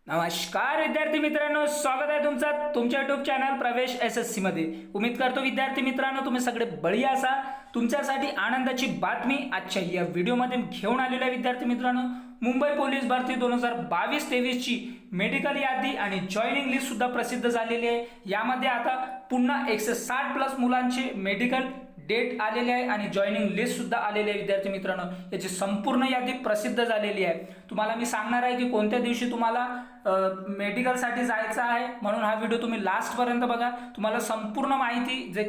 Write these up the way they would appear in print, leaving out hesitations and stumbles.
नमस्कार विद्यार्थी मित्रांनो, स्वागत आहे तुमचं तुमच्या YouTube चॅनल प्रवेश SSC मध्ये। उम्मीद करतो विद्यार्थी मित्रांनो तुम्ही सगळे बढिया असा। तुमच्यासाठी आनंदाची बातमी आजच्या या व्हिडिओमध्ये घेऊन आलेला आहे विद्यार्थी मित्रांनो। मुंबई पोलीस भरती 2022-23 ची मेडिकल यादी आणि जॉइनिंग लिस्ट सुद्धा प्रसिद्ध झालेली आहे। यामध्ये आता पुन्हा 160 प्लस मुलांचे मेडिकल डेट आलेले आहे आणि जॉइनिंग लिस्ट सुद्धा आलेली आहे विद्यार्थी मित्रांनो। याची संपूर्ण यादी प्रसिद्ध झालेली आहे। तुम्हाला मी सांगणार आहे की कोणत्या दिवशी तुम्हाला मेडिकल साठी जायचं आहे, म्हणून हा व्हिडिओ तुम्ही लास्ट पर्यंत बघा। तुम्हाला संपूर्ण माहिती जे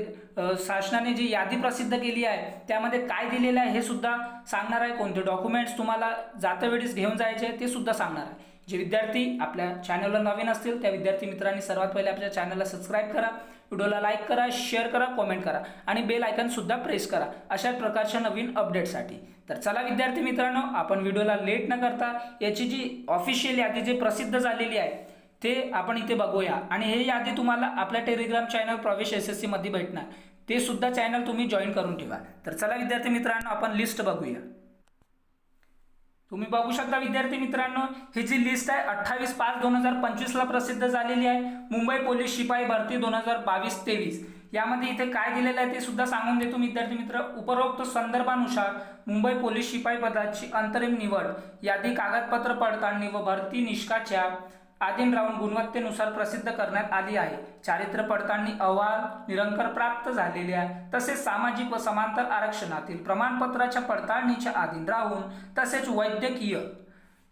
शासनाने जी यादी प्रसिद्ध केली आहे त्यामध्ये काय दिलेलं आहे हे सुद्धा सांगणार आहे। कोणते डॉक्युमेंट्स तुम्हाला जाते वेळेस घेऊन जायचे ते सुद्धा सांगणार आहे। जे विद्यार्थी आपल्या चॅनलला नवीन असतील त्या विद्यार्थी मित्रांनी सर्वात पहिले आपल्या चॅनलला सबस्क्राइब करा, व्हिडिओला लाईक करा, शेअर करा, कमेंट करा आणि बेल आयकॉन सुद्धा प्रेस करा अशा प्रकारच्या नवीन अपडेटसाठी। तर चला विद्यार्थी मित्रांनो, आपण व्हिडिओला लेट न करता याची जी ऑफिशियल यादी जी प्रसिद्ध झालेली आहे ते आपण इथे बघूया। आणि हे यादी तुम्हाला आपल्या टेलिग्राम चॅनल प्रवेश SSC मध्ये भेटणार, ते सुद्धा चॅनल तुम्ही जॉईन करून ठेवा। तर चला विद्यार्थी मित्रांनो, आपण लिस्ट बघूया। तुम्ही बघू शकता विद्यार्थी मित्रांनो, ही जी लिस्ट आहे 28/5/2025 ला प्रसिद्ध झालेली आहे। मुंबई पोलीस शिपाई भरती 2022-23 यामध्ये इथे काय दिलेलं आहे ते सुद्धा सांगून देतो विद्यार्थी मित्र। उपरोक्त संदर्भानुसार मुंबई पोलीस शिपाई पदाची अंतरिम निवड यादी कागदपत्र पडताळणी व भरती निष्काच्या आधीन राहून गुणवत्तेनुसार प्रसिद्ध करण्यात आली आहे। चारित्र्य पडताळणी अहवाल निरंतर प्राप्त झालेले आहे, तसेच सामाजिक व समांतर आरक्षणातील प्रमाणपत्राच्या पडताळणीच्या अधीन राहून तसेच वैद्यकीय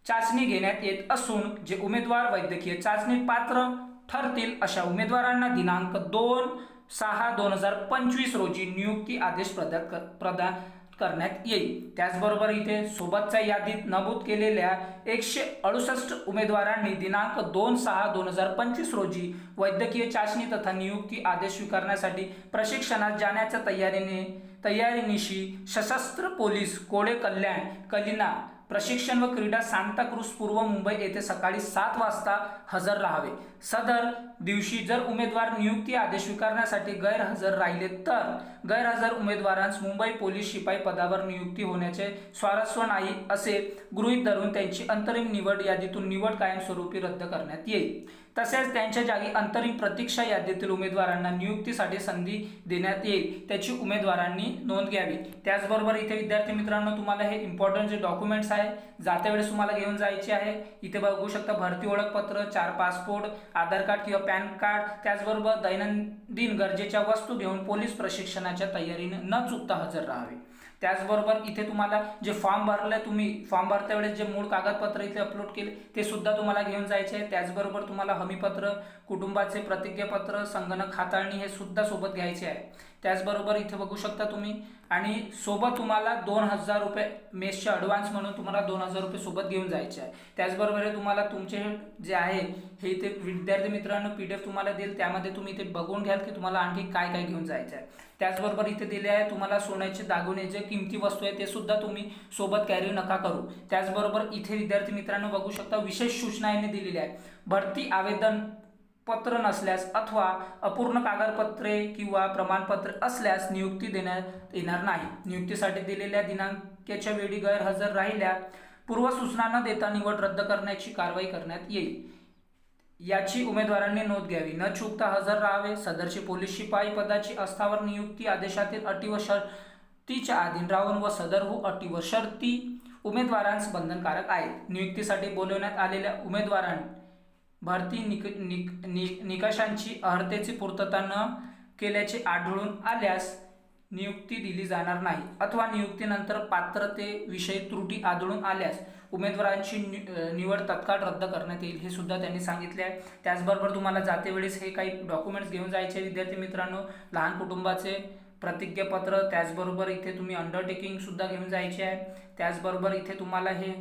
चाचणी घेण्यात येत असून जे उमेदवार वैद्यकीय चाचणी पात्र ठरतील अशा उमेदवारांना दिनांक 2/6/2025 रोजी नियुक्ती आदेश प्रदान करण्यात येईल। त्याचबरोबर इथे सोबतच्या यादीत नमूद केलेल्या 168 उमेदवारांनी दिनांक 2/6/2025 रोजी वैद्यकीय चाचणी तथा नियुक्ती आदेश स्वीकारण्यासाठी प्रशिक्षणात जाण्याच्या तयारीनिशी सशस्त्र पोलीस कोळे कल्याण कलिना प्रशिक्षण व क्रीडा सांताक्रूज पूर्व मुंबई येथे सकाळी 7 वाजता हजर राहावे। सदर दिवशी जर उमेदवार नियुक्ती आदेश स्वीकारण्यासाठी गैरहजर राहिले तर गैरहजर उमेदवारांस मुंबई पोलीस शिपाई पदावर नियुक्ती होण्याचे स्वारस्य नाही असे गृहीत धरून त्यांची अंतरिम निवड यादीतून निवड कायमस्वरूपी रद्द करण्यात येईल। तसेच त्यांच्या जागी अंतरिम प्रतीक्षा यादीतील उमेदवारांना नियुक्तीसाठी संधी देण्यात येईल, त्याची उमेदवारांनी नोंद घ्यावी। त्याचबरोबर इथे विद्यार्थी मित्रांनो, तुम्हाला हे इम्पॉर्टंट जे डॉक्युमेंट्स आहे जात्या वेळेस तुम्हाला घेऊन जायचे आहे। इथे बघू शकता भरती ओळखपत्र, 4 पासपोर्ट, आधार कार्ड किंवा पॅन कार्ड, त्याचबरोबर दैनंदिन गरजेच्या वस्तू घेऊन पोलीस प्रशिक्षणाच्या तयारीने न चुकता हजर राहावे। त्याचबरोबर इथे तुम्हाला जे फॉर्म भरले, तुम्ही फॉर्म भरत्या वेळेस जे मूळ कागदपत्र इथे अपलोड केले ते सुद्धा तुम्हाला घेऊन जायचे आहे। त्याचबरोबर तुम्हाला हमीपत्र, कुटुंबाचे प्रतिज्ञापत्र, संगणक हाताळणी हे सुद्धा सोबत घ्यायचे आहे। त्याचबरोबर इथे बघू शकता तुम्ही, आणि सोबत तुम्हाला 2000 रुपये मेसचे ॲडव्हान्स म्हणून तुम्हाला 2000 रुपये सोबत घेऊन जायचे आहे। त्याचबरोबर हे तुम्हाला तुमचे जे आहे हे इथे विद्यार्थी मित्रांनो PDF तुम्हाला देईल, त्यामध्ये तुम्ही इथे बघून घ्याल की तुम्हाला आणखी काय काय घेऊन जायचे आहे। त्याचबरोबर इथे दिले आहे तुम्हाला सोन्याचे दागिने जे किमती वस्तू आहे ते सुद्धा तुम्ही सोबत कॅरी नका करू। त्याचबरोबर इथे विद्यार्थी मित्रांनो बघू शकता विशेष सूचना यांनी दिलेली आहे। भरती आवेदन पत्र नसल्यास अथवा अपूर्ण कागदपत्रे किंवा प्रमाणपत्र असल्यास नियुक्ती देण्यात येणार नाही। नियुक्तीसाठी दिलेल्या दिनांकाच्या वेळी गैरहजर राहिल्या पूर्व सूचना न देता निवड रद्द करण्याची कारवाई करण्यात येईल, याची उमेदवारांनी नोंद घ्यावी। न चुकता हजर राहावे। सदरची पोलीस शिपाई पदाची अस्थावर नियुक्ती आदेशातील अटी व शर्तीच्या अधीन राहून व सदर अटी व शर्ती उमेदवारांस बंधनकारक आहेत। नियुक्तीसाठी बोलवण्यात आलेल्या उमेदवारांनी भरती निकषांची अर्हतेची पूर्तता न केल्याचे आढळून आल्यास नियुक्ती दिली जाणार नाही, अथवा नियुक्तीनंतर पात्रतेविषयी त्रुटी आढळून आल्यास उमेदवारांची निवड तत्काळ रद्द करण्यात येईल, हे सुद्धा त्यांनी सांगितले आहे। त्याचबरोबर तुम्हाला जाते वेळेस हे काही डॉक्युमेंट्स घेऊन जायचे विद्यार्थी मित्रांनो, लहान कुटुंबाचे प्रतिज्ञापत्र, त्याचबरोबर इथे तुम्ही अंडरटेकिंग सुद्धा घेऊन जायचे आहे। त्याचबरोबर इथे तुम्हाला हे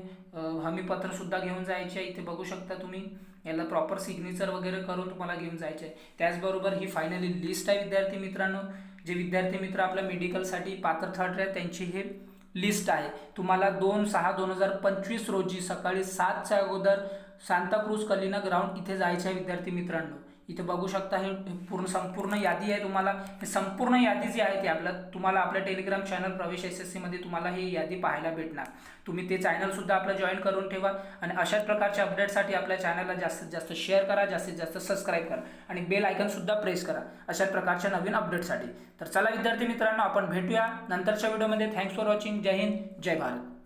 हमीपत्र सुद्धा घेऊन जायचे आहे। इथे बघू शकता तुम्ही, याला प्रॉपर सिग्नेचर वगैरे करून तुम्हाला घेऊन जायचे आहे। त्याचबरोबर ही फायनली लिस्ट आहे विद्यार्थी मित्रांनो। जे विद्यार्थी मित्र आपल्या मेडिकलसाठी पात्र ठरले आहेत त्यांची हे लिस्ट आहे। तुम्हाला 2/6/2025 रोजी सकाळी 7च्या अगोदर सांताक्रूज कलिना ग्राउंड इथे जायचे आहे विद्यार्थी मित्रांनो। इथे बघू शकता हे संपूर्ण यादी आहे. तुम्हाला हे संपूर्ण यादी जी आहे ती तुम्हाला आपल्या टेलिग्राम चॅनल प्रवेश SSC मध्ये तुम्हाला ही यादी पाहायला भेटणार. तुम्ही ते चॅनल सुद्धा आपलं जॉईन करून ठेवा आणि अशाच प्रकारच्या अपडेटसाठी आपल्या चॅनलला जास्तीत जास्त शेअर करा, जास्तीत जास्त सबस्क्राईब करा आणि बेल आयकॉन सुद्धा प्रेस करा अशाच प्रकारच्या नवीन अपडेटसाठी. तर चला विद्यार्थी मित्रांनो, आपण भेटूया नंतरच्या व्हिडिओमध्ये. Thanks for watching. जय हिंद, जय भारत.